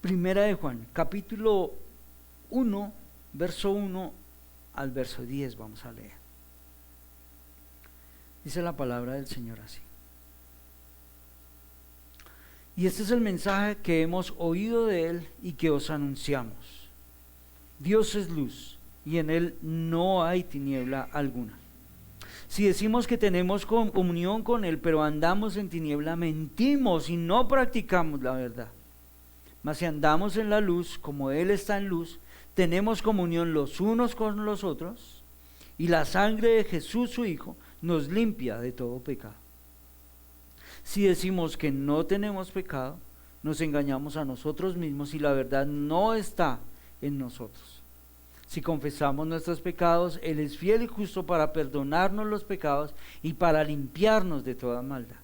Primera de Juan, capítulo 1, verso 1 al verso 10, vamos a leer. Dice la palabra del Señor así: y este es el mensaje que hemos oído de Él y que os anunciamos. Dios es luz, y en Él no hay tiniebla alguna. Si decimos que tenemos comunión con Él, pero andamos en tiniebla, mentimos y no practicamos la verdad. Mas si andamos en la luz, como Él está en luz, tenemos comunión los unos con los otros, y la sangre de Jesús su Hijo nos limpia de todo pecado. Si decimos que no tenemos pecado, nos engañamos a nosotros mismos y la verdad no está en nosotros. Si confesamos nuestros pecados, Él es fiel y justo para perdonarnos los pecados y para limpiarnos de toda maldad.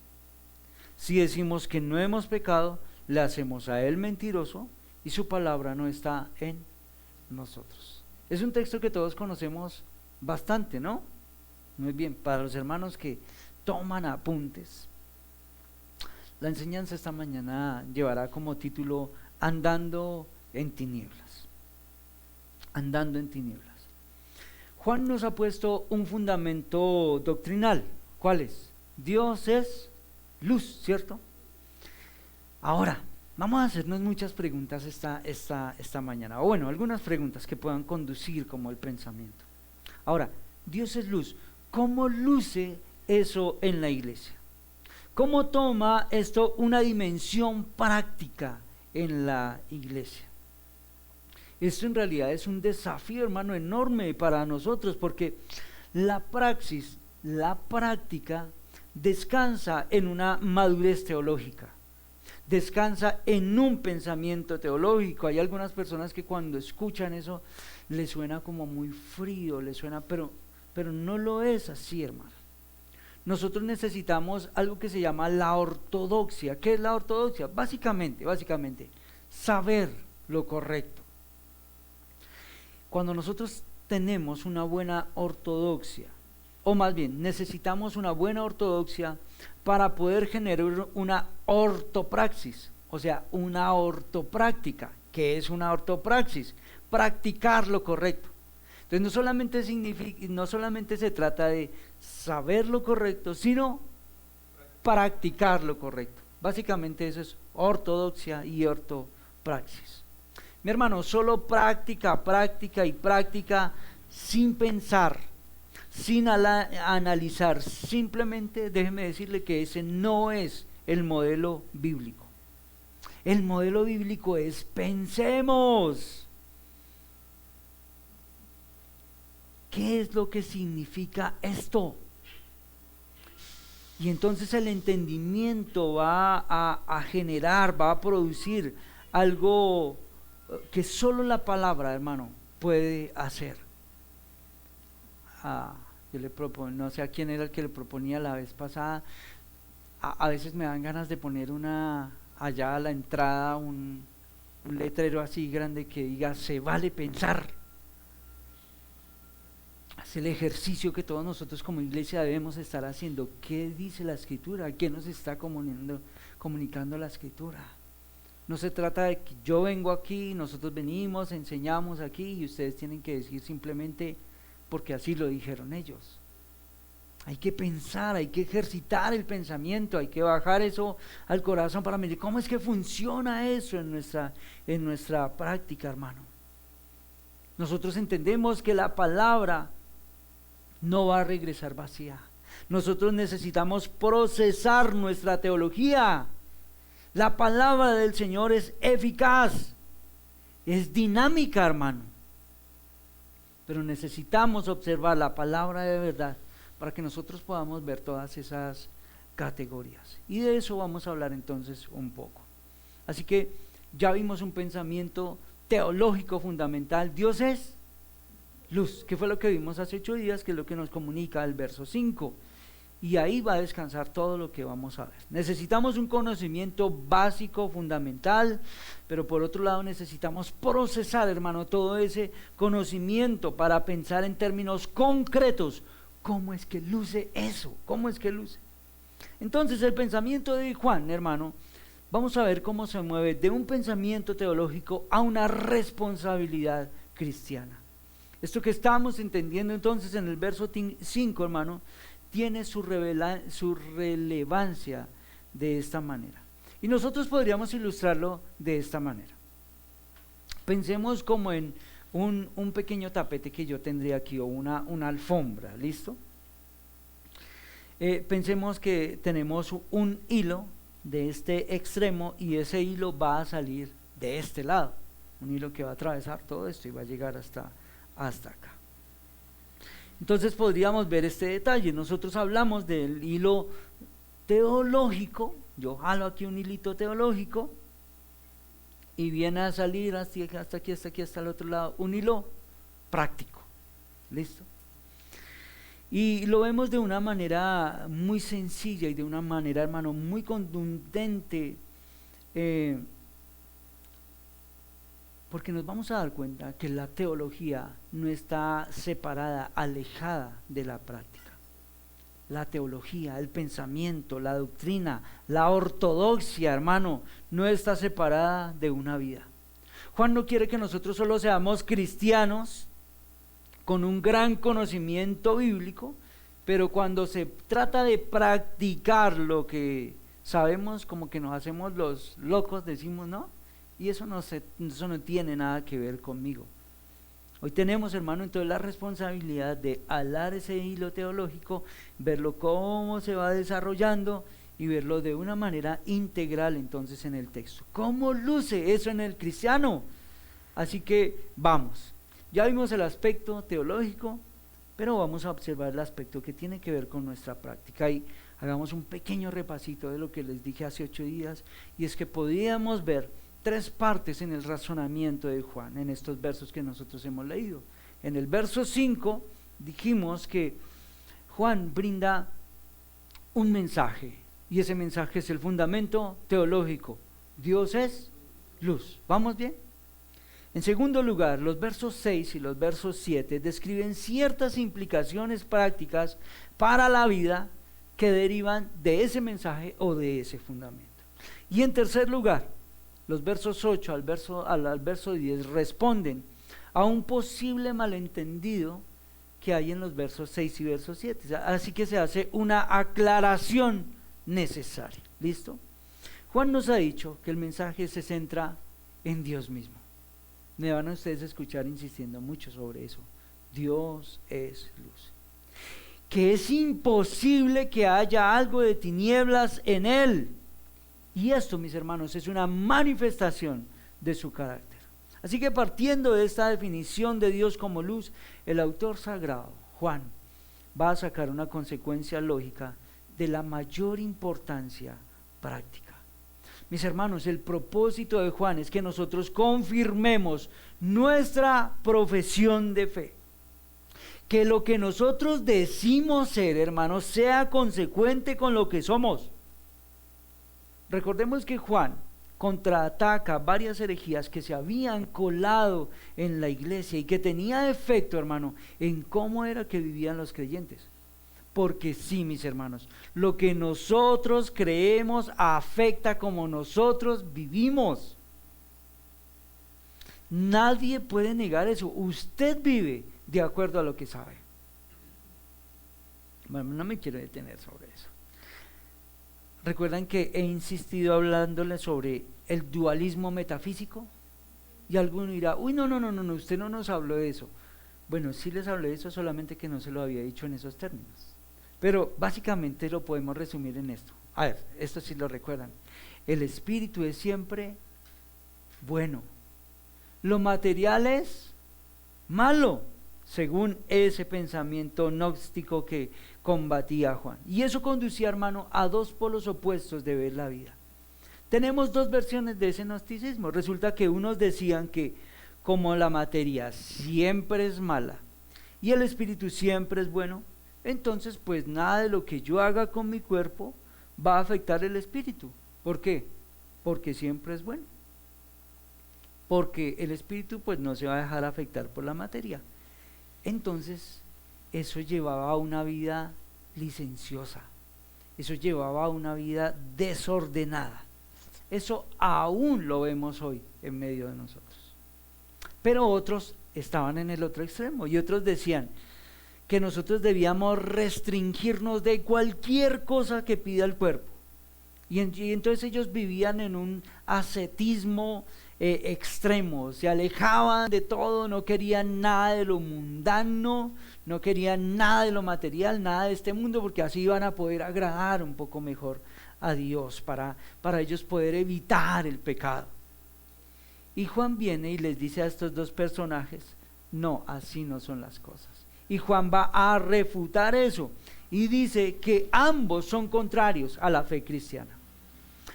Si decimos que no hemos pecado, le hacemos a Él mentiroso y su palabra no está en nosotros. Es un texto que todos conocemos bastante, ¿no? Muy bien, para los hermanos que toman apuntes. La enseñanza esta mañana llevará como título Andando en tinieblas. Andando en tinieblas. Juan nos ha puesto un fundamento doctrinal. ¿Cuál es? Dios es luz, ¿cierto? Ahora, vamos a hacernos muchas preguntas esta mañana. O bueno, algunas preguntas que puedan conducir como el pensamiento. Ahora, Dios es luz. ¿Cómo luce eso en la iglesia? ¿Cómo toma esto una dimensión práctica en la iglesia? Esto en realidad es un desafío, hermano, enorme para nosotros, porque la praxis, la práctica, descansa en una madurez teológica, descansa en un pensamiento teológico. Hay algunas personas que cuando escuchan eso les suena como muy frío, les suena, pero no lo es así, hermano. Nosotros necesitamos algo que se llama la ortodoxia. ¿Qué es la ortodoxia? Básicamente, saber lo correcto. Cuando nosotros tenemos una buena ortodoxia, o más bien necesitamos una buena ortodoxia para poder generar una ortopraxis, o sea, una ortopráctica. ¿Qué es una ortopraxis? Practicar lo correcto. Entonces no solamente se trata de saber lo correcto, sino practicar lo correcto. Básicamente eso es ortodoxia y ortopraxis. Mi hermano, solo práctica sin pensar, sin analizar. Simplemente déjeme decirle que ese no es el modelo bíblico. El modelo bíblico es pensemos. ¿Qué es lo que significa esto? Y entonces el entendimiento va a generar, va a producir algo que solo la palabra, hermano, puede hacer. Yo le propongo, no sé a quién era el que le proponía la vez pasada, a veces me dan ganas de poner allá a la entrada un letrero así grande que diga, se vale pensar. Es el ejercicio que todos nosotros como iglesia debemos estar haciendo. ¿Qué dice la Escritura? ¿Qué nos está comunicando la Escritura? No se trata de que yo vengo aquí, nosotros venimos, enseñamos aquí y ustedes tienen que decir simplemente porque así lo dijeron ellos. Hay que pensar, hay que ejercitar el pensamiento, hay que bajar eso al corazón para medir cómo es que funciona eso en nuestra práctica, hermano. Nosotros entendemos que la palabra no va a regresar vacía. Nosotros necesitamos procesar nuestra teología. La palabra del Señor es eficaz, es dinámica, hermano. Pero necesitamos observar la palabra de verdad para que nosotros podamos ver todas esas categorías. Y de eso vamos a hablar entonces un poco. Así que ya vimos un pensamiento teológico fundamental. Dios es luz, que fue lo que vimos hace 8 días, que es lo que nos comunica el verso 5. Y ahí va a descansar todo lo que vamos a ver. Necesitamos un conocimiento básico, fundamental, pero por otro lado necesitamos procesar, hermano, todo ese conocimiento para pensar en términos concretos. ¿Cómo es que luce eso? ¿Cómo es que luce? Entonces el pensamiento de Juan, hermano, vamos a ver cómo se mueve de un pensamiento teológico a una responsabilidad cristiana. Esto que estamos entendiendo entonces en el verso 5, hermano, tiene su relevancia de esta manera. Y nosotros podríamos ilustrarlo de esta manera. Pensemos como en un pequeño tapete que yo tendría aquí, o una alfombra, ¿listo? Pensemos que tenemos un hilo de este extremo y ese hilo va a salir de este lado, un hilo que va a atravesar todo esto y va a llegar hasta acá. Entonces podríamos ver este detalle. Nosotros hablamos del hilo teológico, yo jalo aquí un hilito teológico y viene a salir hasta aquí, hasta el otro lado, un hilo práctico, ¿listo? Y lo vemos de una manera muy sencilla y de una manera, hermano, muy contundente, porque nos vamos a dar cuenta que la teología no está separada, alejada de la práctica. La teología, el pensamiento, la doctrina, la ortodoxia, hermano, no está separada de una vida. Juan no quiere que nosotros solo seamos cristianos con un gran conocimiento bíblico, pero cuando se trata de practicar lo que sabemos, como que nos hacemos los locos, decimos no, y eso no tiene nada que ver conmigo. Hoy tenemos, hermano, entonces la responsabilidad de alar ese hilo teológico, verlo cómo se va desarrollando y verlo de una manera integral entonces en el texto. ¿Cómo luce eso en el cristiano? Así que vamos, ya vimos el aspecto teológico, pero vamos a observar el aspecto que tiene que ver con nuestra práctica. Y hagamos un pequeño repasito de lo que les dije hace 8 días, y es que podíamos ver 3 partes en el razonamiento de Juan, en estos versos que nosotros hemos leído. En el verso 5 dijimos que Juan brinda un mensaje, y ese mensaje es el fundamento teológico: Dios es luz. ¿Vamos bien? En segundo lugar, los versos 6 y los versos 7 describen ciertas implicaciones prácticas para la vida que derivan de ese mensaje o de ese fundamento. Y en tercer lugar, los versos 8 al verso 10 responden a un posible malentendido que hay en los versos 6 y versos 7. Así que se hace una aclaración necesaria. ¿Listo? Juan nos ha dicho que el mensaje se centra en Dios mismo. Me van a ustedes a escuchar insistiendo mucho sobre eso. Dios es luz. Que es imposible que haya algo de tinieblas en Él. Y esto, mis hermanos, es una manifestación de su carácter. Así que partiendo de esta definición de Dios como luz, el autor sagrado, Juan, va a sacar una consecuencia lógica de la mayor importancia práctica. Mis hermanos, el propósito de Juan es que nosotros confirmemos nuestra profesión de fe. Que lo que nosotros decimos ser, hermanos, sea consecuente con lo que somos. Recordemos que Juan contraataca varias herejías que se habían colado en la iglesia y que tenía efecto, hermano, en cómo era que vivían los creyentes. Porque sí, mis hermanos, lo que nosotros creemos afecta como nosotros vivimos. Nadie puede negar eso. Usted vive de acuerdo a lo que sabe. Bueno, no me quiero detener sobre eso. ¿Recuerdan que he insistido hablándoles sobre el dualismo metafísico? Y alguno dirá, uy, no, usted no nos habló de eso. Bueno, sí les hablé de eso, solamente que no se lo había dicho en esos términos. Pero básicamente lo podemos resumir en esto. A ver, esto sí lo recuerdan. El espíritu es siempre bueno. Lo material es malo, según ese pensamiento gnóstico que combatía Juan. Y eso conducía, hermano, a 2 polos opuestos de ver la vida. Tenemos 2 versiones de ese gnosticismo. Resulta que unos decían que como la materia siempre es mala y el espíritu siempre es bueno, entonces pues nada de lo que yo haga con mi cuerpo va a afectar el espíritu. ¿Por qué? Porque siempre es bueno. Porque el espíritu pues no se va a dejar afectar por la materia. Entonces eso llevaba a una vida licenciosa, eso llevaba a una vida desordenada. Eso aún lo vemos hoy en medio de nosotros. Pero otros estaban en el otro extremo y otros decían que nosotros debíamos restringirnos de cualquier cosa que pida el cuerpo. Y entonces ellos vivían en un ascetismo extremo, se alejaban de todo, no querían nada de lo mundano, no querían nada de lo material, nada de este mundo, porque así iban a poder agradar un poco mejor a Dios, para ellos poder evitar el pecado. Y Juan viene y les dice a estos dos personajes, no, así no son las cosas. Y Juan va a refutar eso y dice que ambos son contrarios a la fe cristiana.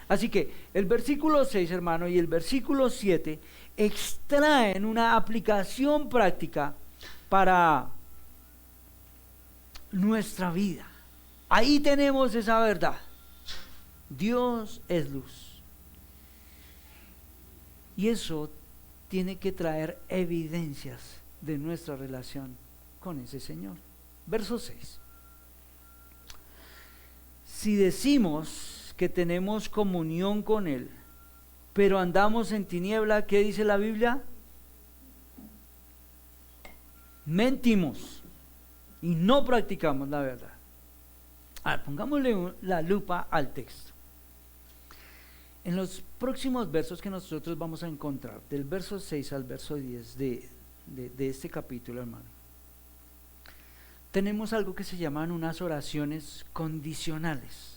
Así que el versículo 6, hermano, y el versículo 7 extraen una aplicación práctica para nuestra vida. Ahí tenemos esa verdad. Dios es luz. Y eso tiene que traer evidencias de nuestra relación con ese Señor. Verso 6. Si decimos que tenemos comunión con Él, pero andamos en tiniebla, ¿qué dice la Biblia? Mentimos y no practicamos la verdad. Ahora, pongámosle la lupa al texto. En los próximos versos que nosotros vamos a encontrar, del verso 6 al verso 10 de este capítulo, hermano, tenemos algo que se llaman unas oraciones condicionales.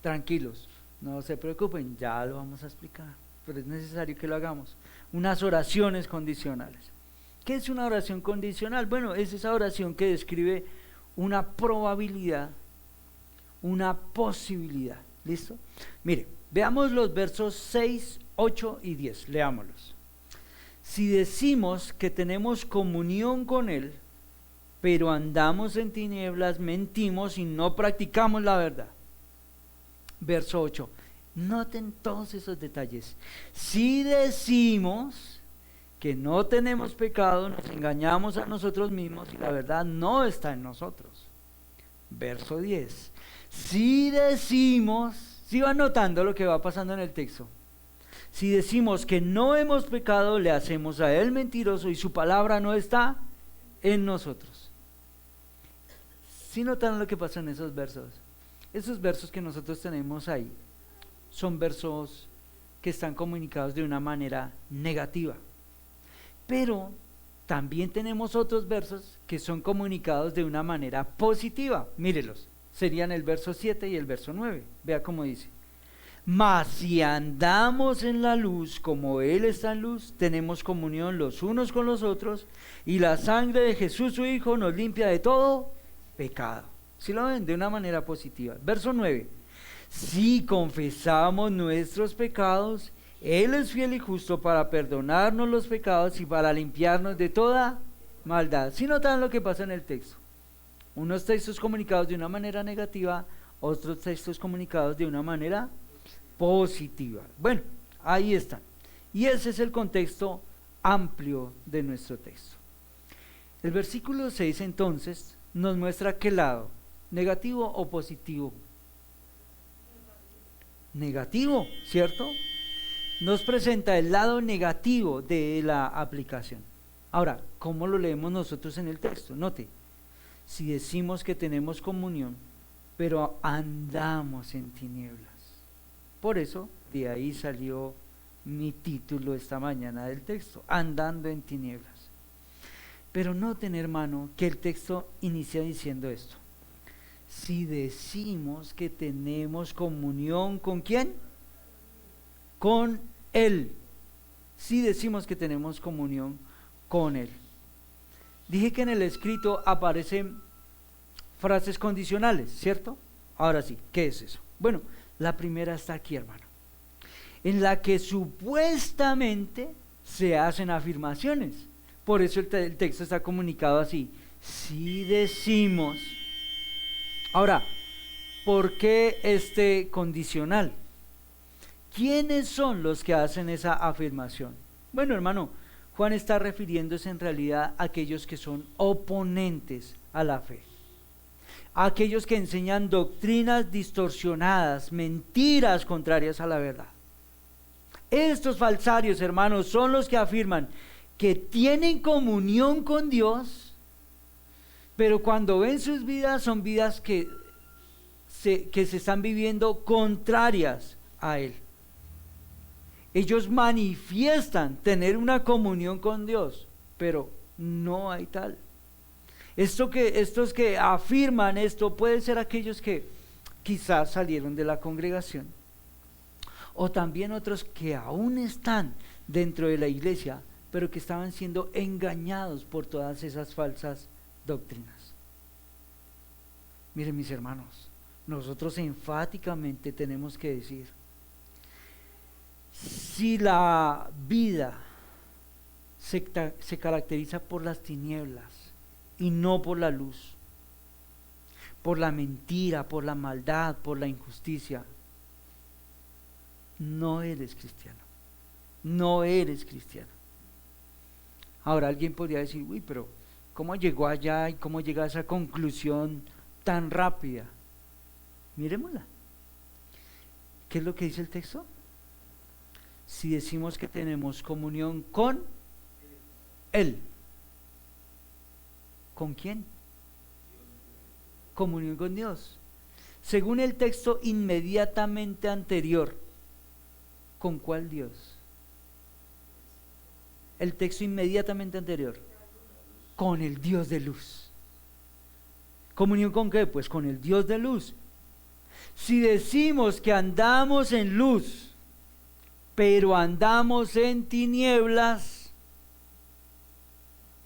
Tranquilos, no se preocupen, ya lo vamos a explicar, pero es necesario que lo hagamos. Unas oraciones condicionales. ¿Qué es una oración condicional? Bueno, es esa oración que describe una probabilidad, una posibilidad. ¿Listo? Mire, veamos los versos 6, 8 y 10, leámoslos. Si decimos que tenemos comunión con Él, pero andamos en tinieblas, mentimos y no practicamos la verdad. Verso 8, noten todos esos detalles. Si decimos que no tenemos pecado, nos engañamos a nosotros mismos y la verdad no está en nosotros. Verso 10, si decimos, si van notando lo que va pasando en el texto, si decimos que no hemos pecado, le hacemos a Él mentiroso y su palabra no está en nosotros. ¿Sí notan lo que pasa en esos versos? Esos versos que nosotros tenemos ahí son versos que están comunicados de una manera negativa, pero también tenemos otros versos que son comunicados de una manera positiva. Mírelos, serían el verso 7 y el verso 9. Vea cómo dice: mas si andamos en la luz como Él está en luz, tenemos comunión los unos con los otros, y la sangre de Jesús su Hijo nos limpia de todo pecado. ¿Sí lo ven? De una manera positiva. Verso 9. Si confesamos nuestros pecados, Él es fiel y justo para perdonarnos los pecados y para limpiarnos de toda maldad. ¿Sí notan lo que pasa en el texto? Unos textos comunicados de una manera negativa, otros textos comunicados de una manera positiva. Bueno, ahí están. Y ese es el contexto amplio de nuestro texto. El versículo 6 entonces nos muestra qué lado, negativo o positivo. Negativo, ¿cierto? Nos presenta el lado negativo de la aplicación. Ahora, ¿cómo lo leemos nosotros en el texto? Note, si decimos que tenemos comunión, pero andamos en tinieblas. Por eso, de ahí salió mi título esta mañana del texto, andando en tinieblas. Pero noten, hermano, que el texto inicia diciendo esto: si decimos que tenemos comunión, ¿con quién? Con Él. Si decimos que tenemos comunión con Él. Dije que en el escrito aparecen frases condicionales, ¿cierto? Ahora sí, ¿qué es eso? Bueno, la primera está aquí, hermano, en la que supuestamente se hacen afirmaciones. Por eso el texto está comunicado así: si decimos. Ahora, ¿por qué este condicional? ¿Quiénes son los que hacen esa afirmación? Bueno, hermano, Juan está refiriéndose en realidad a aquellos que son oponentes a la fe. a aquellos que enseñan doctrinas distorsionadas, mentiras contrarias a la verdad. Estos falsarios, hermanos, son los que afirman que tienen comunión con Dios, pero cuando ven sus vidas son vidas que se están viviendo contrarias a Él. Ellos manifiestan tener una comunión con Dios, pero no hay tal. Estos que afirman esto pueden ser aquellos que quizás salieron de la congregación, o también otros que aún están dentro de la iglesia, pero que estaban siendo engañados por todas esas falsas doctrinas. Miren, mis hermanos, nosotros enfáticamente tenemos que decir: si la vida se caracteriza por las tinieblas y no por la luz, por la mentira, por la maldad, por la injusticia, no eres cristiano. No eres cristiano. Ahora alguien podría decir: uy, pero ¿cómo llegó allá y cómo llega a esa conclusión tan rápida? Miremosla. ¿Qué es lo que dice el texto? Si decimos que tenemos comunión con Él. ¿Con quién? Comunión con Dios. Según el texto inmediatamente anterior, ¿con cuál Dios? El texto inmediatamente anterior. Con el Dios de luz. ¿Comunión con qué? Pues con el Dios de luz. Si decimos que andamos en luz, pero andamos en tinieblas,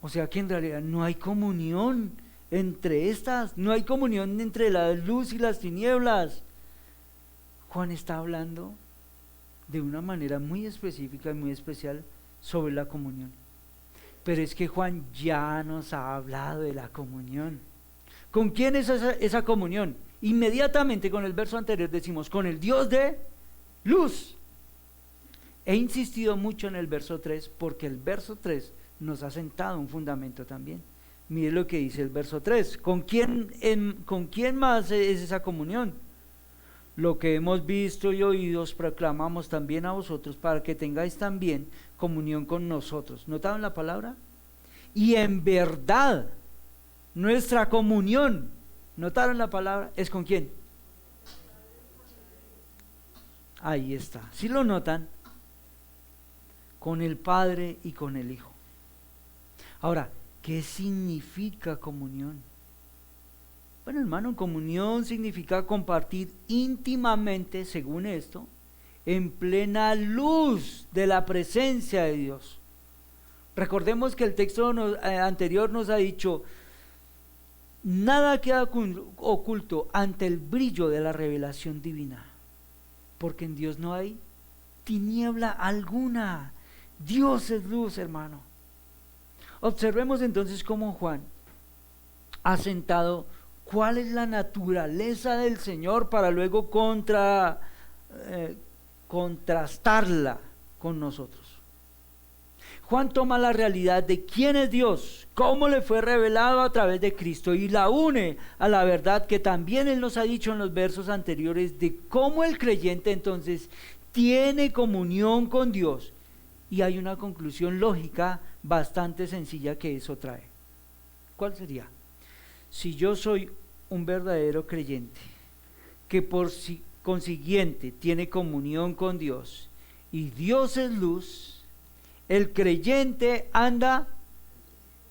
o sea que en realidad no hay comunión entre estas, no hay comunión entre la luz y las tinieblas. Juan está hablando de una manera muy específica y muy especial sobre la comunión. Pero es que Juan ya nos ha hablado de la comunión. ¿Con quién es esa comunión? Inmediatamente con el verso anterior decimos: con el Dios de luz. He insistido mucho en el verso 3 porque el verso 3 nos ha sentado un fundamento también. Mire lo que dice el verso 3. ¿Con quién más es esa comunión? Lo que hemos visto y oído os proclamamos también a vosotros, para que tengáis también comunión con nosotros. ¿Notaron la palabra? Y en verdad, nuestra comunión, ¿notaron la palabra? ¿Es con quién? Ahí está. ¿Sí lo notan? Con el Padre y con el Hijo. Ahora, ¿qué significa comunión? Bueno, hermano, comunión significa compartir íntimamente, según esto, en plena luz de la presencia de Dios. Recordemos que el texto anterior nos ha dicho: nada queda oculto ante el brillo de la revelación divina, porque en Dios no hay tiniebla alguna. Dios es luz, hermano. Observemos entonces cómo Juan ha sentado cuál es la naturaleza del Señor para luego contrastarla con nosotros. Juan toma la realidad de quién es Dios, cómo le fue revelado a través de Cristo, y la une a la verdad que también Él nos ha dicho en los versos anteriores de cómo el creyente entonces tiene comunión con Dios. Y hay una conclusión lógica bastante sencilla que eso trae. ¿Cuál sería? Si yo soy un verdadero creyente, que por consiguiente tiene comunión con Dios, y Dios es luz, el creyente anda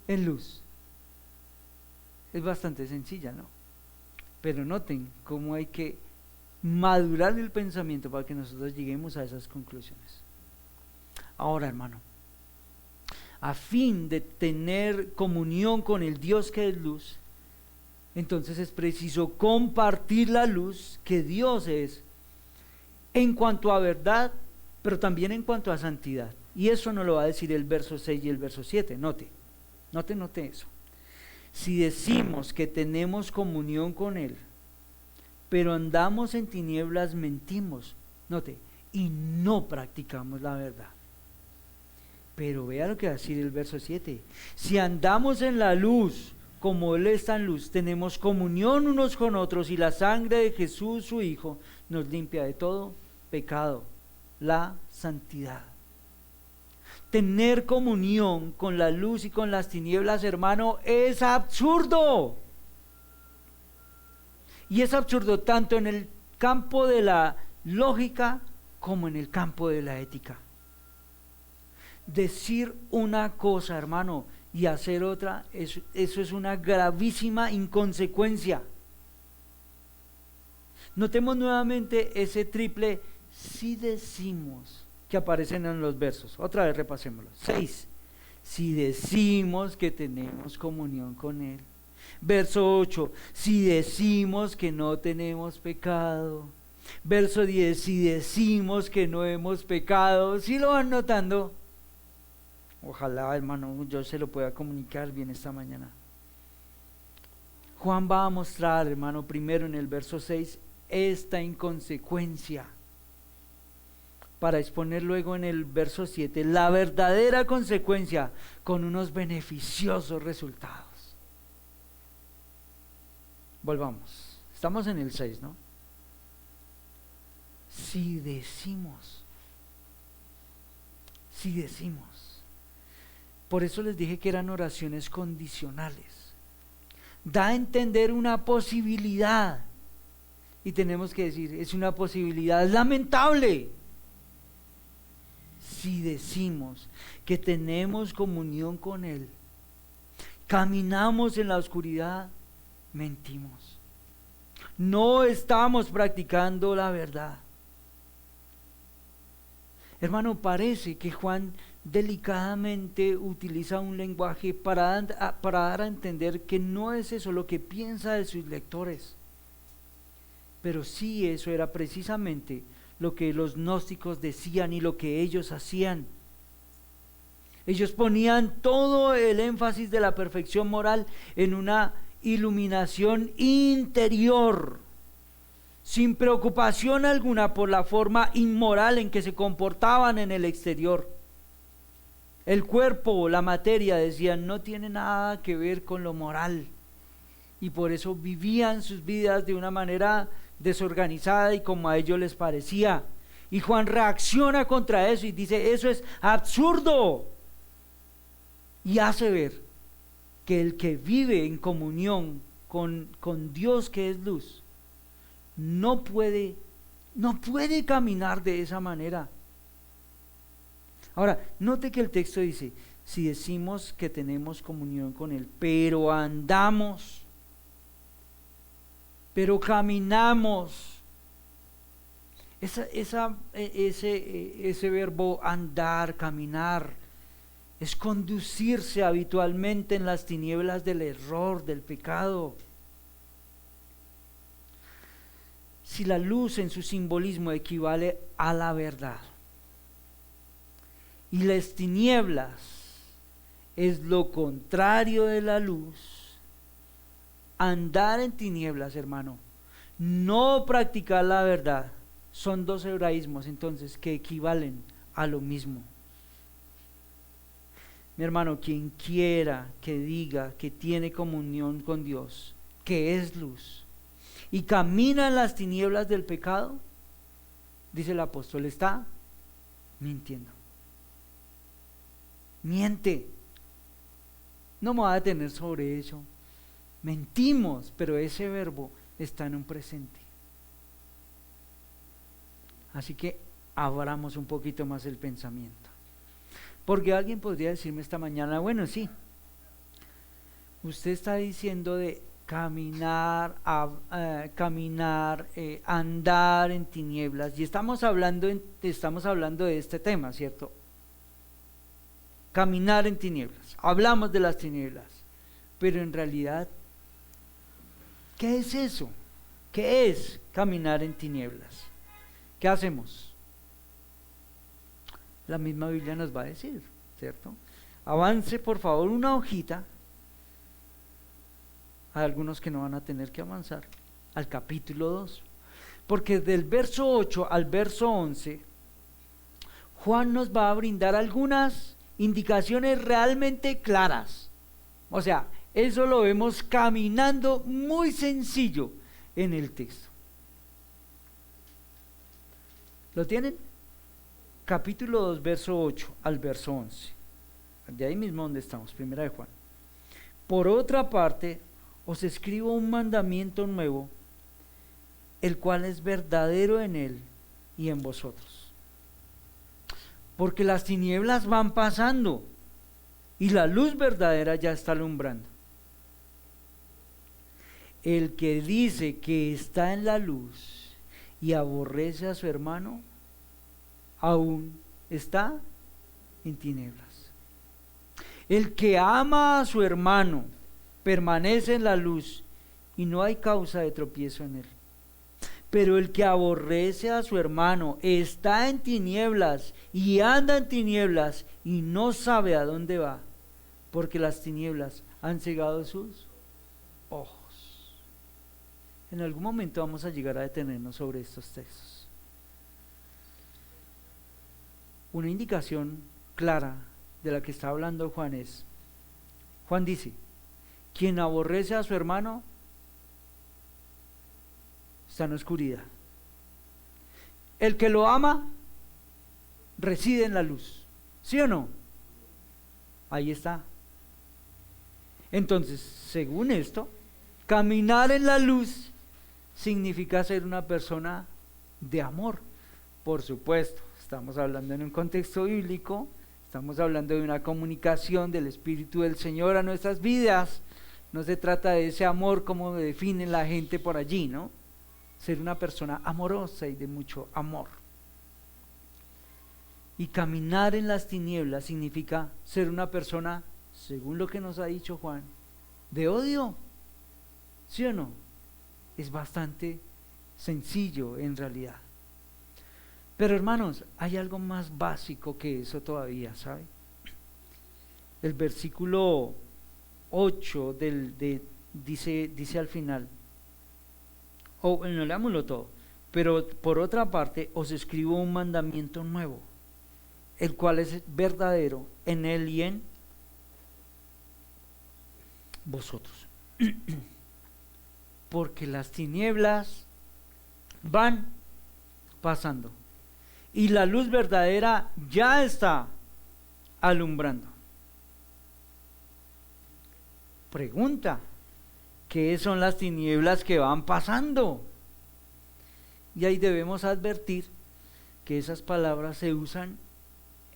en luz. Es bastante sencilla, ¿no? Pero noten cómo hay que madurar el pensamiento para que nosotros lleguemos a esas conclusiones. Ahora, hermano, a fin de tener comunión con el Dios que es luz, entonces es preciso compartir la luz que Dios es en cuanto a verdad, pero también en cuanto a santidad. Y eso nos lo va a decir el verso 6 y el verso 7. Note eso. Si decimos que tenemos comunión con Él, pero andamos en tinieblas, mentimos. Note, y no practicamos la verdad. Pero vea lo que va a decir el verso 7. Si andamos en la luz, como Él está en luz, tenemos comunión unos con otros y la sangre de Jesús, su Hijo, nos limpia de todo pecado, la santidad. Tener comunión con la luz y con las tinieblas, hermano, es absurdo. Y es absurdo tanto en el campo de la lógica como en el campo de la ética. Decir una cosa, hermano, y hacer otra, eso es una gravísima inconsecuencia. Notemos nuevamente ese triple si decimos que aparecen en los versos. Otra vez repasémoslo. 6. Si decimos que tenemos comunión con Él. Verso 8. Si decimos que no tenemos pecado. Verso 10. Si decimos que no hemos pecado. ¿Sí lo van notando? Ojalá, hermano, yo se lo pueda comunicar bien esta mañana. Juan va a mostrar, hermano, primero en el verso 6, esta inconsecuencia, para exponer luego en el verso 7 la verdadera consecuencia con unos beneficiosos resultados. Volvamos, estamos en el 6, ¿no? Si decimos, por eso les dije que eran oraciones condicionales. Da a entender una posibilidad. Y tenemos que decir, es una posibilidad lamentable. Si decimos que tenemos comunión con Él, caminamos en la oscuridad, mentimos. No estamos practicando la verdad. Hermano, parece que Juan delicadamente utiliza un lenguaje para dar a entender que no es eso lo que piensa de sus lectores, pero sí eso era precisamente lo que los gnósticos decían y lo que ellos hacían. Ellos ponían todo el énfasis de la perfección moral en una iluminación interior, sin preocupación alguna por la forma inmoral en que se comportaban en el exterior. El cuerpo, la materia, decían, no tiene nada que ver con lo moral, y por eso vivían sus vidas de una manera desorganizada y como a ellos les parecía. Y Juan reacciona contra eso y dice, eso es absurdo, y hace ver que el que vive en comunión con Dios, que es luz, no puede caminar de esa manera. Ahora, note que el texto dice, si decimos que tenemos comunión con Él, pero andamos, pero caminamos. Ese verbo andar, caminar, es conducirse habitualmente en las tinieblas del error, del pecado. Si la luz en su simbolismo equivale a la verdad y las tinieblas es lo contrario de la luz, andar en tinieblas, hermano, no practicar la verdad, son dos hebraísmos entonces que equivalen a lo mismo. Mi hermano, quien quiera que diga que tiene comunión con Dios, que es luz, y camina en las tinieblas del pecado, dice el apóstol, está mintiendo. Miente. No me voy a detener sobre eso. Mentimos, pero ese verbo está en un presente. Así que abramos un poquito más el pensamiento. Porque alguien podría decirme esta mañana, bueno, sí, usted está diciendo de caminar, andar en tinieblas, y estamos hablando de este tema, ¿cierto? Caminar en tinieblas, hablamos de las tinieblas, pero en realidad, ¿qué es eso? ¿Qué es caminar en tinieblas? ¿Qué hacemos? La misma Biblia nos va a decir, ¿cierto? Avance por favor una hojita. Hay algunos que no van a tener que avanzar al capítulo 2, porque del verso 8 al verso 11 Juan nos va a brindar algunas indicaciones realmente claras. O sea, Eso lo vemos caminando muy sencillo en el texto. ¿Lo tienen? Capítulo 2, verso 8 al verso 11. De ahí mismo donde estamos, primera de Juan. Por otra parte, os escribo un mandamiento nuevo, el cual es verdadero en él y en vosotros. Porque las tinieblas van pasando y la luz verdadera ya está alumbrando. El que dice que está en la luz y aborrece a su hermano, aún está en tinieblas. El que ama a su hermano permanece en la luz y no hay causa de tropiezo en él. Pero el que aborrece a su hermano está en tinieblas y anda en tinieblas y no sabe a dónde va, porque las tinieblas han cegado sus ojos. En algún momento vamos a llegar a detenernos sobre estos textos. Una indicación clara de la que está hablando Juan es, Juan dice, quien aborrece a su hermano está en oscuridad. El que lo ama reside en la luz. ¿Sí o no? Ahí está. Entonces, según esto, caminar en la luz significa ser una persona de amor. Por supuesto, estamos hablando en un contexto bíblico, estamos hablando de una comunicación del Espíritu del Señor a nuestras vidas. No se trata de ese amor como define la gente por allí, ¿no? Ser una persona amorosa y de mucho amor. Y caminar en las tinieblas significa ser una persona, según lo que nos ha dicho Juan, de odio. ¿Sí o no? Es bastante sencillo en realidad. Pero hermanos, hay algo más básico que eso todavía, ¿sabe? El versículo 8 dice al final, no leámoslo todo, pero por otra parte os escribo un mandamiento nuevo, el cual es verdadero en él y en vosotros. Porque las tinieblas van pasando y la luz verdadera ya está alumbrando. Pregunta, ¿qué son las tinieblas que van pasando? Y ahí debemos advertir que esas palabras se usan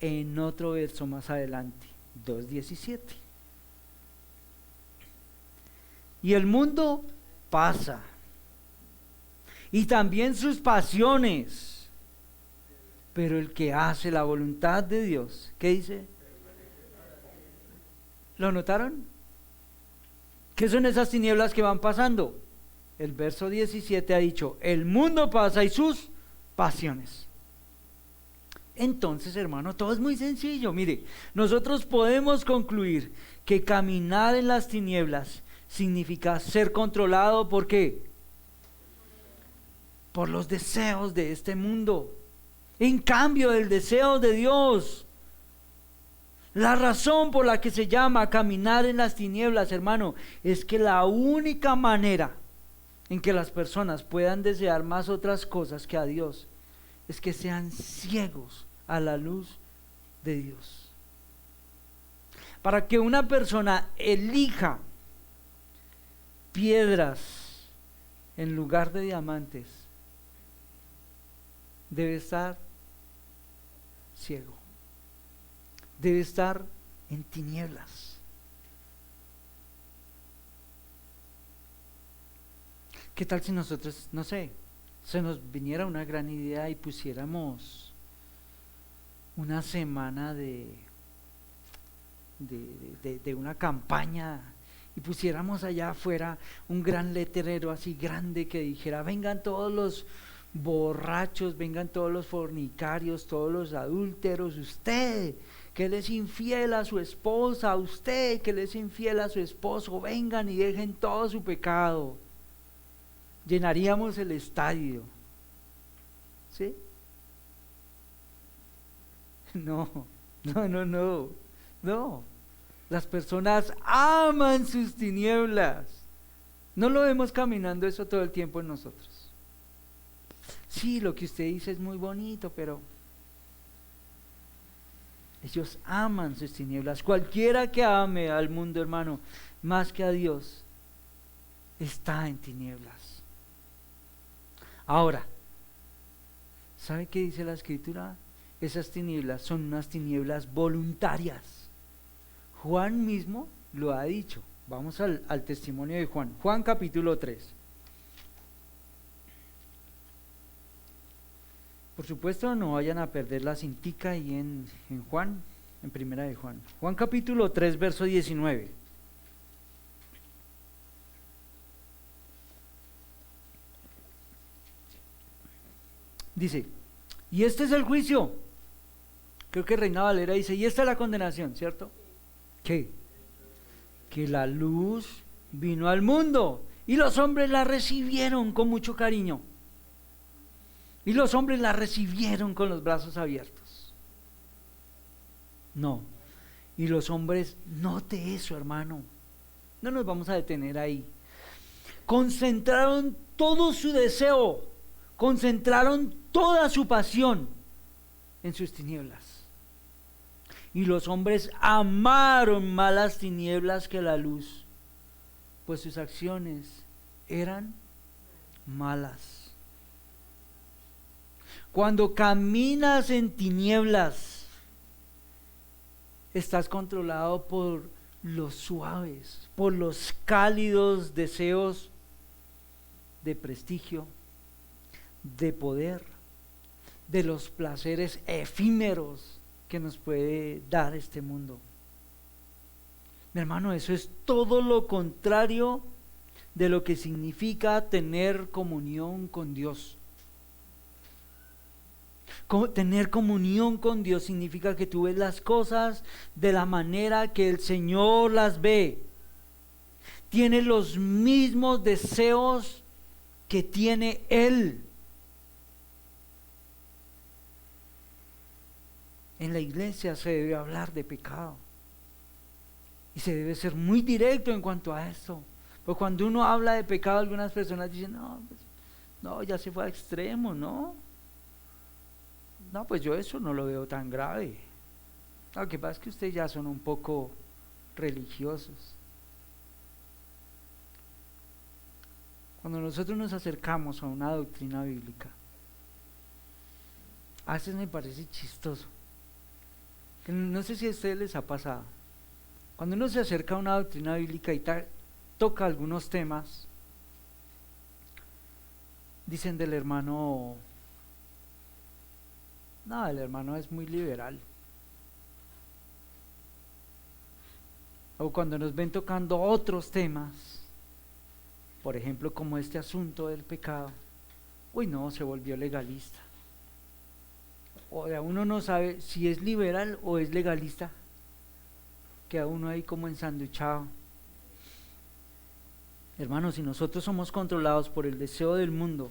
en otro verso más adelante, 2:17. Y el mundo pasa, y también sus pasiones, pero el que hace la voluntad de Dios, ¿qué dice? ¿Lo notaron? ¿Qué son esas tinieblas que van pasando? El verso 17 ha dicho, el mundo pasa y sus pasiones. Entonces, hermano, todo es muy sencillo. Mire, nosotros podemos concluir que caminar en las tinieblas significa ser controlado, ¿por qué? Por los deseos de este mundo. En cambio, el deseo de Dios, la razón por la que se llama caminar en las tinieblas, hermano, es que la única manera en que las personas puedan desear más otras cosas que a Dios es que sean ciegos a la luz de Dios. Para que una persona elija piedras en lugar de diamantes, debe estar ciego, debe estar en tinieblas. ¿Qué tal si nosotros, no sé, se nos viniera una gran idea y pusiéramos una semana de una campaña y pusiéramos allá afuera un gran letrero así grande que dijera: vengan todos los borrachos, vengan todos los fornicarios, todos los adúlteros, usted que le es infiel a su esposa, usted que le es infiel a su esposo, vengan y dejen todo su pecado. Llenaríamos el estadio, ¿sí? No. Las personas aman sus tinieblas. No lo vemos caminando eso todo el tiempo en nosotros. Sí, lo que usted dice es muy bonito, pero ellos aman sus tinieblas. Cualquiera que ame al mundo, hermano, más que a Dios, está en tinieblas. Ahora, ¿sabe qué dice la Escritura? Esas tinieblas son unas tinieblas voluntarias. Juan mismo lo ha dicho. Vamos al testimonio de Juan. Juan capítulo 3. Por supuesto, no vayan a perder la cintica ahí en Juan, en primera de Juan. Juan capítulo 3, verso 19. Dice, y este es el juicio. Creo que Reina Valera dice, y esta es la condenación, ¿cierto? ¿Qué? Que la luz vino al mundo y los hombres la recibieron con mucho cariño. Y los hombres la recibieron con los brazos abiertos. No. Y los hombres, note eso, hermano. No nos vamos a detener ahí. Concentraron todo su deseo, concentraron toda su pasión en sus tinieblas. Y los hombres amaron más las tinieblas que la luz, pues sus acciones eran malas. Cuando caminas en tinieblas, estás controlado por los suaves, por los cálidos deseos de prestigio, de poder, de los placeres efímeros que nos puede dar este mundo. Mi hermano, eso es todo lo contrario de lo que significa tener comunión con Dios. Tener comunión con Dios significa que tú ves las cosas de la manera que el Señor las ve. Tienes los mismos deseos que tiene Él. En la iglesia se debe hablar de pecado y se debe ser muy directo en cuanto a esto. Porque cuando uno habla de pecado, algunas personas dicen, no, pues, no, ya se fue a extremo, ¿no? No, pues yo eso no lo veo tan grave. Lo que pasa es que ustedes ya son un poco religiosos. Cuando nosotros nos acercamos a una doctrina bíblica, a veces me parece chistoso. No sé si a ustedes les ha pasado. Cuando uno se acerca a una doctrina bíblica y toca algunos temas, dicen del hermano, no, el hermano es muy liberal. O cuando nos ven tocando otros temas, por ejemplo como este asunto del pecado, uy no, se volvió legalista. O sea, uno no sabe si es liberal o es legalista, queda uno ahí como ensanduchado. Hermanos, si nosotros somos controlados por el deseo del mundo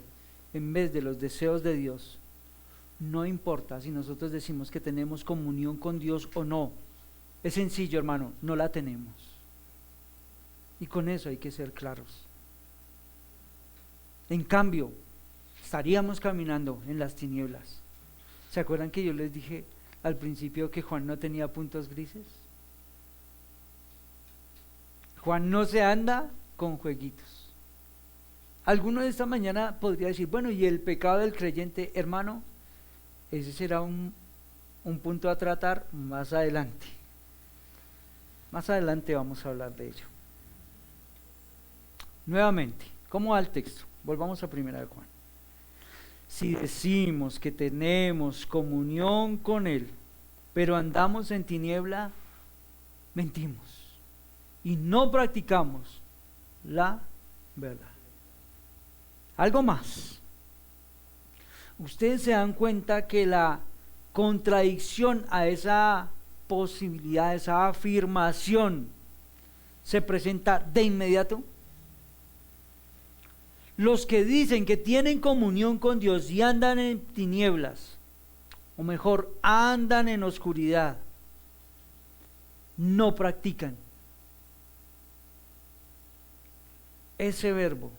en vez de los deseos de Dios, no importa si nosotros decimos que tenemos comunión con Dios o no. Es sencillo, hermano, no la tenemos. Y con eso hay que ser claros. En cambio, estaríamos caminando en las tinieblas. ¿Se acuerdan que yo les dije al principio que Juan no tenía puntos grises? Juan no se anda con jueguitos. Alguno de esta mañana podría decir, bueno, ¿y el pecado del creyente, hermano? Ese será un punto a tratar más adelante. Más adelante vamos a hablar de ello. Nuevamente, ¿cómo va el texto? Volvamos a primera de Juan. Si decimos que tenemos comunión con Él, pero andamos en tiniebla, mentimos y no practicamos la verdad. Algo más. Ustedes se dan cuenta que la contradicción a esa posibilidad, a esa afirmación, se presenta de inmediato. Los que dicen que tienen comunión con Dios y andan en tinieblas, o mejor, andan en oscuridad, no practican. Ese verbo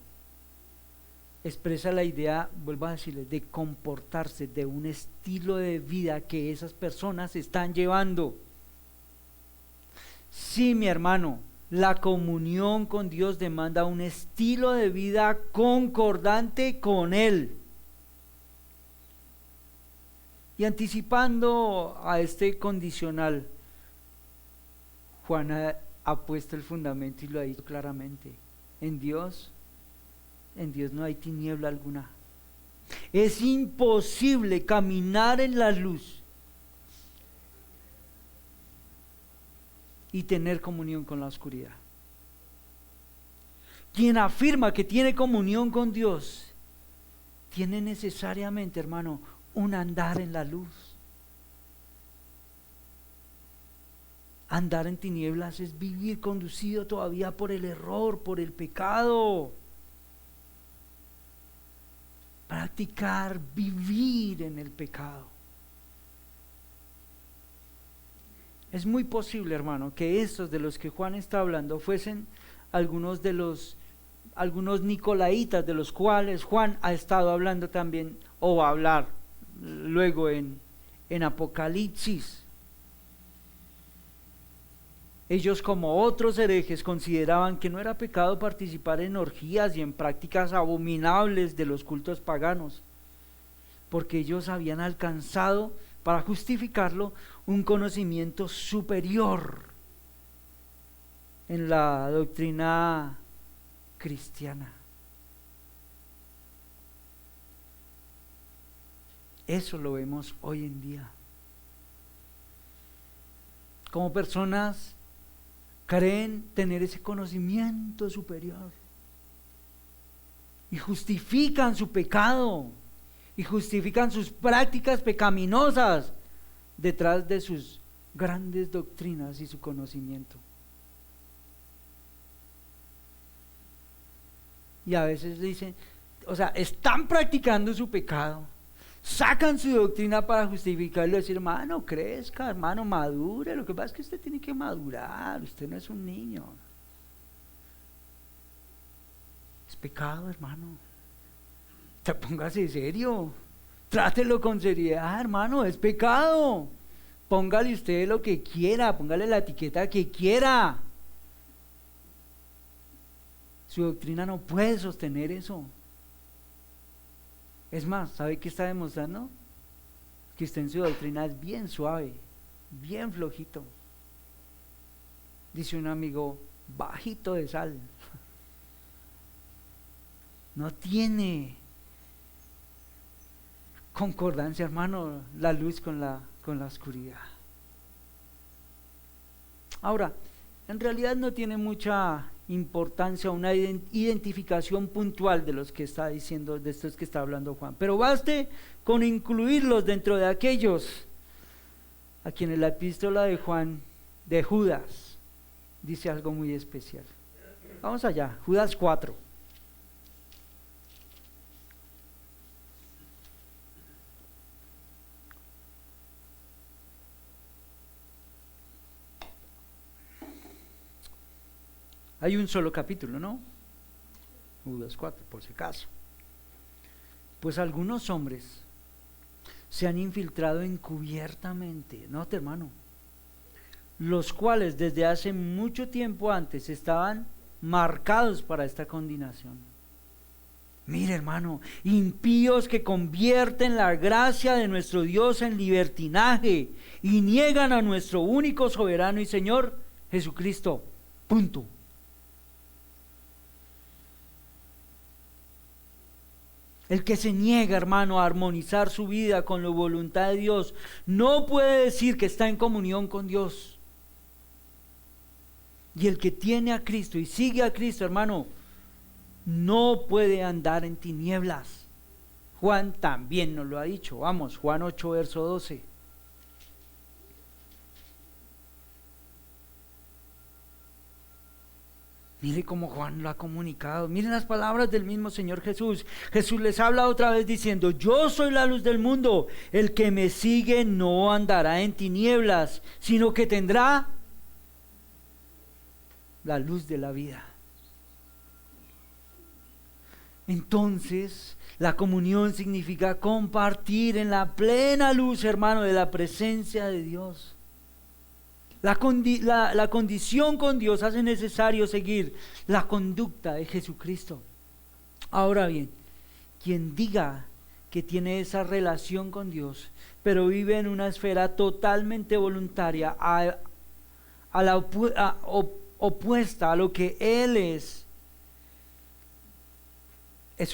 expresa la idea, vuelvo a decirles, de comportarse, de un estilo de vida que esas personas están llevando. Sí, mi hermano, la comunión con Dios demanda un estilo de vida concordante con Él. Y anticipando a este condicional, Juan ha puesto el fundamento y lo ha dicho claramente. En Dios no hay tiniebla alguna. Es imposible caminar en la luz y tener comunión con la oscuridad. Quien afirma que tiene comunión con Dios, tiene necesariamente, hermano, un andar en la luz. Andar en tinieblas es vivir conducido todavía por el error, por el pecado. Practicar, vivir en el pecado. Es muy posible, hermano, que estos de los que Juan está hablando fuesen algunos nicolaitas de los cuales Juan ha estado hablando también, o va a hablar luego en Apocalipsis. Ellos, como otros herejes, consideraban que no era pecado participar en orgías y en prácticas abominables de los cultos paganos, porque ellos habían alcanzado, para justificarlo, un conocimiento superior en la doctrina cristiana. Eso lo vemos hoy en día. Como personas creen tener ese conocimiento superior y justifican su pecado y justifican sus prácticas pecaminosas detrás de sus grandes doctrinas y su conocimiento. Y a veces dicen, están practicando su pecado, sacan su doctrina para justificarlo y decir, hermano, crezca, hermano, madure. Lo que pasa es que usted tiene que madurar, usted no es un niño. Es pecado, hermano. Póngase serio, trátelo con seriedad, hermano, es pecado. Póngale usted lo que quiera, póngale la etiqueta que quiera. Su doctrina no puede sostener eso. Es más, ¿sabe qué está demostrando? Que usted en su doctrina es bien suave, bien flojito. Dice un amigo, bajito de sal. No tiene concordancia, hermano, la luz con la oscuridad. Ahora, en realidad no tiene mucha importancia una identificación puntual de los que está diciendo, de estos que está hablando Juan, pero baste con incluirlos dentro de aquellos a quienes la epístola de Juan, de Judas, dice algo muy especial. Vamos allá, Judas 4. Hay un solo capítulo, ¿no? Judas 4, por si acaso. Pues algunos hombres se han infiltrado encubiertamente, note, hermano, los cuales desde hace mucho tiempo antes estaban marcados para esta condenación. Mire, hermano, impíos que convierten la gracia de nuestro Dios en libertinaje y niegan a nuestro único soberano y Señor Jesucristo. Punto. El que se niega, hermano, a armonizar su vida con la voluntad de Dios, no puede decir que está en comunión con Dios. Y el que tiene a Cristo y sigue a Cristo, hermano, no puede andar en tinieblas. Juan también nos lo ha dicho. Vamos, Juan 8, verso 12. Mire cómo Juan lo ha comunicado. Miren las palabras del mismo Señor Jesús. Jesús les habla otra vez diciendo: yo soy la luz del mundo. El que me sigue no andará en tinieblas, sino que tendrá la luz de la vida. Entonces, la comunión significa compartir en la plena luz, hermano, de la presencia de Dios. La condición con Dios hace necesario seguir la conducta de Jesucristo. Ahora bien, quien diga que tiene esa relación con Dios, pero vive en una esfera totalmente voluntaria, opuesta a lo que Él es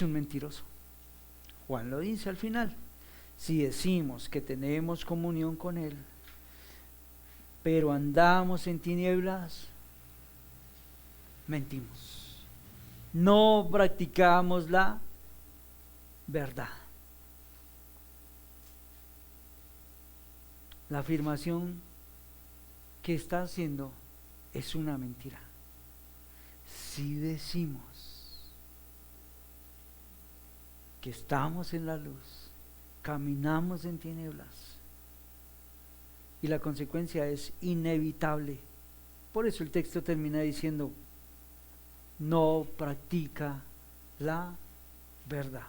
un mentiroso. Juan lo dice al final: si decimos que tenemos comunión con Él, pero andamos en tinieblas, mentimos. No practicamos la verdad. La afirmación que está haciendo es una mentira. Si decimos que estamos en la luz, caminamos en tinieblas, y la consecuencia es inevitable. Por eso el texto termina diciendo: no practica la verdad.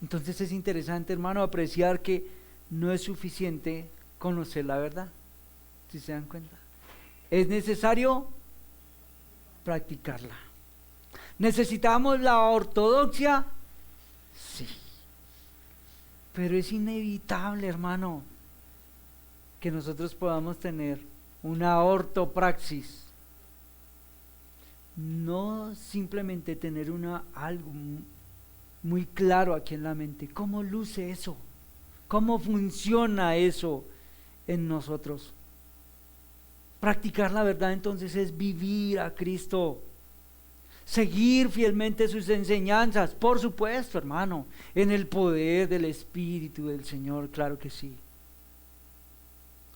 Entonces es interesante, hermano, apreciar que no es suficiente conocer la verdad. ¿Sí se dan cuenta? Es necesario practicarla. ¿Necesitamos la ortodoxia? Sí. Pero es inevitable, hermano, que nosotros podamos tener una ortopraxis. No simplemente tener algo muy claro aquí en la mente. ¿Cómo luce eso? ¿Cómo funciona eso en nosotros? Practicar la verdad entonces es vivir a Cristo. Seguir fielmente sus enseñanzas, por supuesto, hermano, en el poder del Espíritu del Señor, claro que sí.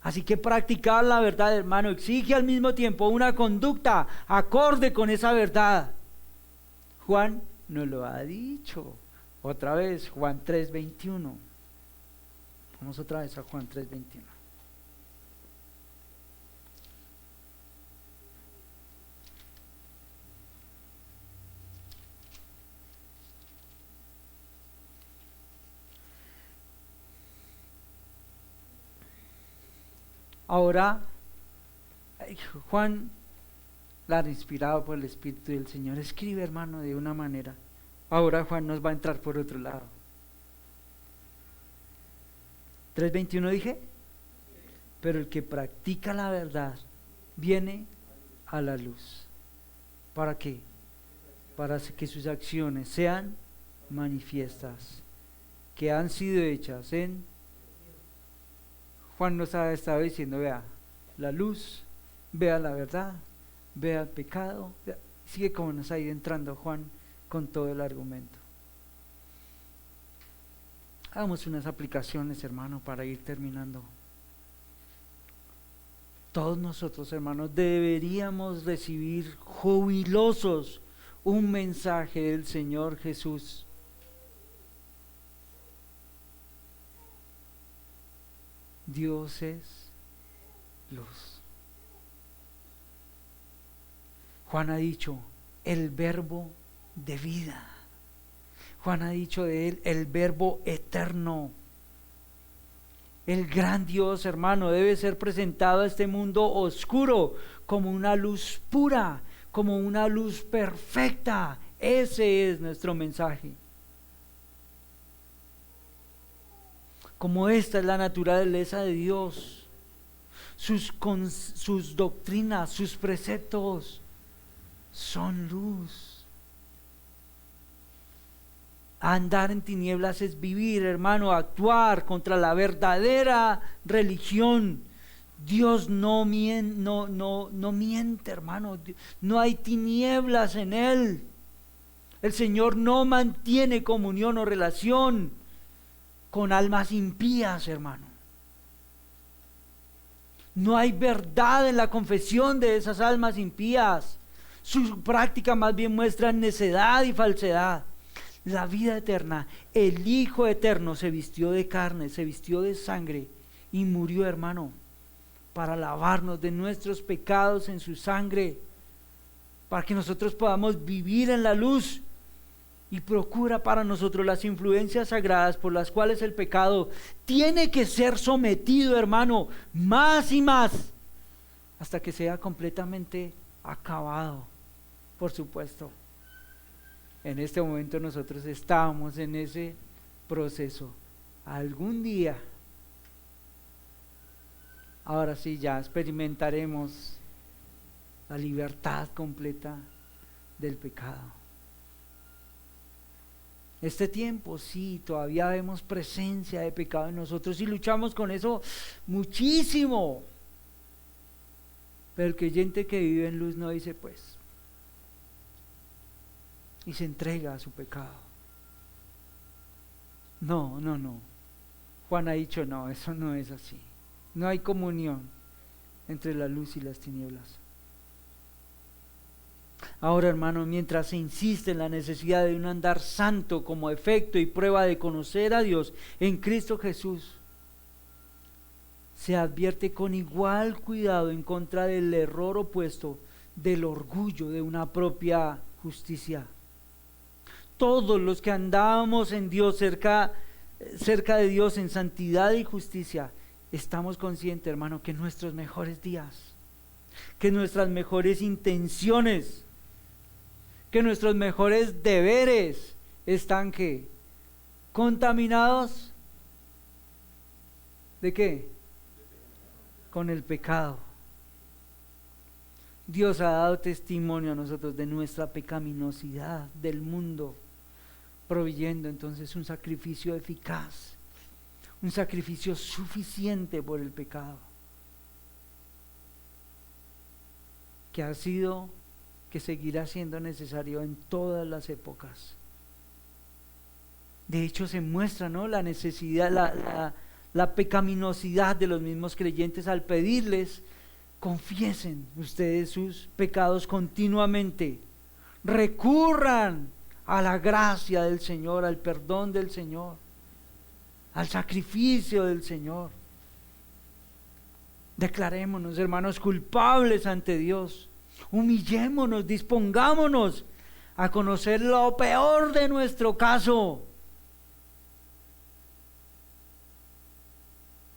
Así que practicar la verdad, hermano, exige al mismo tiempo una conducta acorde con esa verdad. Juan nos lo ha dicho. Otra vez, Juan 3:21. Vamos otra vez a Juan 3:21. Ahora, Juan, inspirado por el Espíritu del Señor, escribe, hermano, de una manera. Ahora Juan nos va a entrar por otro lado. 3:21 dije. Pero el que practica la verdad viene a la luz. ¿Para qué? Para que sus acciones sean manifiestas, que han sido hechas en... Juan nos ha estado diciendo: vea la luz, vea la verdad, vea el pecado. Sigue como nos ha ido entrando Juan con todo el argumento. Hagamos unas aplicaciones, hermano, para ir terminando. Todos nosotros, hermanos, deberíamos recibir jubilosos un mensaje del Señor Jesús. Dios es luz. Juan ha dicho: el verbo de vida. Juan ha dicho de él: el verbo eterno. El gran Dios, hermano, debe ser presentado a este mundo oscuro como una luz pura, como una luz perfecta. Ese es nuestro mensaje. Como esta es la naturaleza de Dios, sus doctrinas, sus preceptos son luz. Andar en tinieblas es vivir, hermano, actuar contra la verdadera religión. Dios no miente, hermano. No hay tinieblas en Él. El Señor no mantiene comunión o relación con almas impías, hermano. No hay verdad en la confesión de esas almas impías. Su práctica más bien muestra necedad y falsedad. La vida eterna, el Hijo eterno se vistió de carne, se vistió de sangre y murió, hermano, para lavarnos de nuestros pecados en su sangre, para que nosotros podamos vivir en la luz, y procura para nosotros las influencias sagradas por las cuales el pecado tiene que ser sometido, hermano, más y más, hasta que sea completamente acabado. Por supuesto, en este momento nosotros estamos en ese proceso. Algún día, ahora sí, ya experimentaremos la libertad completa del pecado. Este tiempo sí, todavía vemos presencia de pecado en nosotros y luchamos con eso muchísimo. Pero el creyente que vive en luz no dice pues, y se entrega a su pecado. No. Juan ha dicho no, eso no es así. No hay comunión entre la luz y las tinieblas. Ahora, hermano, mientras se insiste en la necesidad de un andar santo como efecto y prueba de conocer a Dios en Cristo Jesús, se advierte con igual cuidado en contra del error opuesto del orgullo de una propia justicia. Todos los que andamos en Dios, cerca de Dios en santidad y justicia, estamos conscientes, hermano, que nuestros mejores días, que nuestras mejores intenciones, que nuestros mejores deberes están ¿qué? Contaminados ¿de qué? Con el pecado. Dios ha dado testimonio a nosotros de nuestra pecaminosidad del mundo, proveyendo entonces un sacrificio eficaz, un sacrificio suficiente por el pecado, que ha sido, que seguirá siendo necesario en todas las épocas. De hecho se muestra, ¿no?, la necesidad, la pecaminosidad de los mismos creyentes al pedirles: confiesen ustedes sus pecados continuamente, recurran a la gracia del Señor, al perdón del Señor, al sacrificio del Señor. Declarémonos, hermanos, culpables ante Dios. Humillémonos, dispongámonos a conocer lo peor de nuestro caso.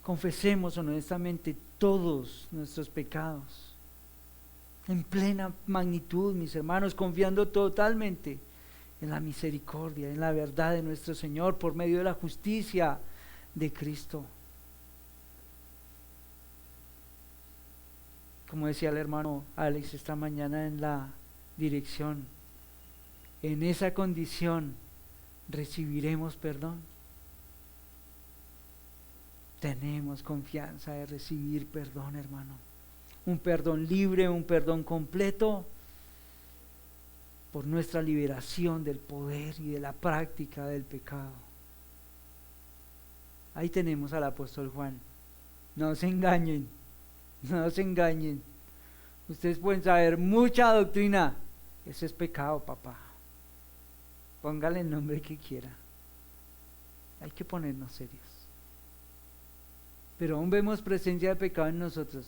Confesemos honestamente todos nuestros pecados en plena magnitud, mis hermanos, confiando totalmente en la misericordia, en la verdad de nuestro Señor por medio de la justicia de Cristo. Como decía el hermano Alex esta mañana en la dirección, en esa condición recibiremos perdón. Tenemos confianza de recibir perdón, hermano. Un perdón libre, un perdón completo por nuestra liberación del poder y de la práctica del pecado. Ahí tenemos al apóstol Juan. No se engañen, no se engañen. Ustedes pueden saber mucha doctrina. Eso es pecado, papá. Póngale el nombre que quiera. Hay que ponernos serios. Pero aún vemos presencia de pecado en nosotros.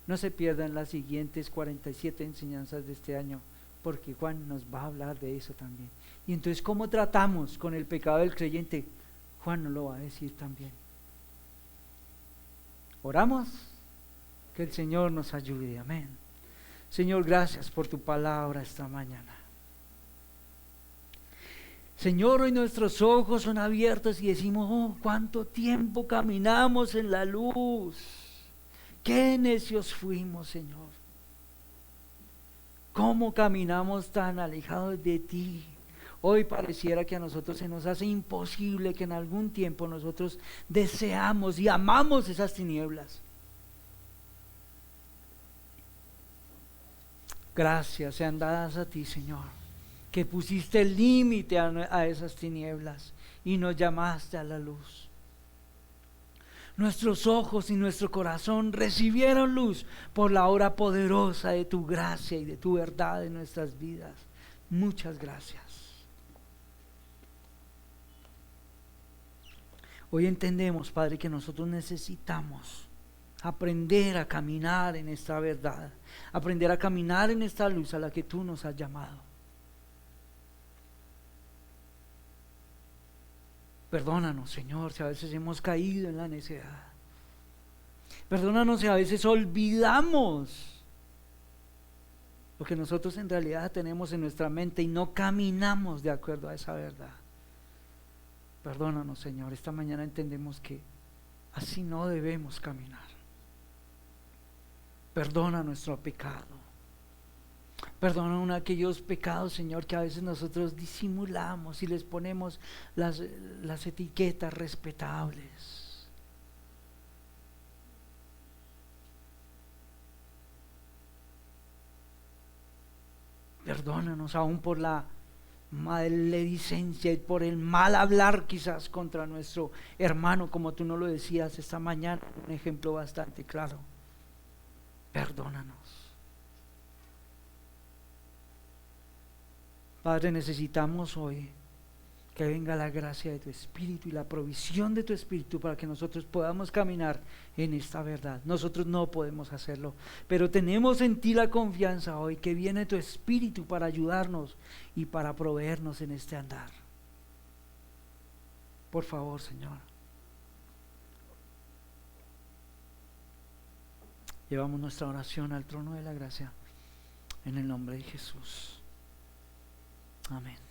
No se pierdan las siguientes 47 enseñanzas de este año, porque Juan nos va a hablar de eso también. Y entonces, ¿cómo tratamos con el pecado del creyente? Juan nos lo va a decir también. Oramos, que el Señor nos ayude. Amén. Señor, gracias por tu palabra esta mañana. Señor, hoy nuestros ojos son abiertos y decimos: oh, cuánto tiempo caminamos en la luz. Qué necios fuimos, Señor. Cómo caminamos tan alejados de ti. Hoy pareciera que a nosotros se nos hace imposible que en algún tiempo nosotros deseamos y amamos esas tinieblas. Gracias sean dadas a ti, Señor, que pusiste el límite a esas tinieblas y nos llamaste a la luz. Nuestros ojos y nuestro corazón recibieron luz por la obra poderosa de tu gracia y de tu verdad en nuestras vidas. Muchas gracias. Hoy entendemos, Padre, que nosotros necesitamos aprender a caminar en esta verdad, aprender a caminar en esta luz a la que tú nos has llamado. Perdónanos, Señor, si a veces hemos caído en la necedad. Perdónanos si a veces olvidamos lo que nosotros en realidad tenemos en nuestra mente y no caminamos de acuerdo a esa verdad. Perdónanos, Señor, esta mañana entendemos que así no debemos caminar. Perdona nuestro pecado. Perdona aquellos pecados, Señor, que a veces nosotros disimulamos y les ponemos las etiquetas respetables. Perdónanos aún por la maledicencia y por el mal hablar quizás contra nuestro hermano, como tú nos lo decías esta mañana, un ejemplo bastante claro. Perdónanos. Padre, necesitamos hoy que venga la gracia de tu Espíritu y la provisión de tu Espíritu para que nosotros podamos caminar en esta verdad. Nosotros no podemos hacerlo, pero tenemos en ti la confianza hoy que viene tu Espíritu para ayudarnos y para proveernos en este andar. Por favor, Señor. Llevamos nuestra oración al trono de la gracia en el nombre de Jesús. Amén.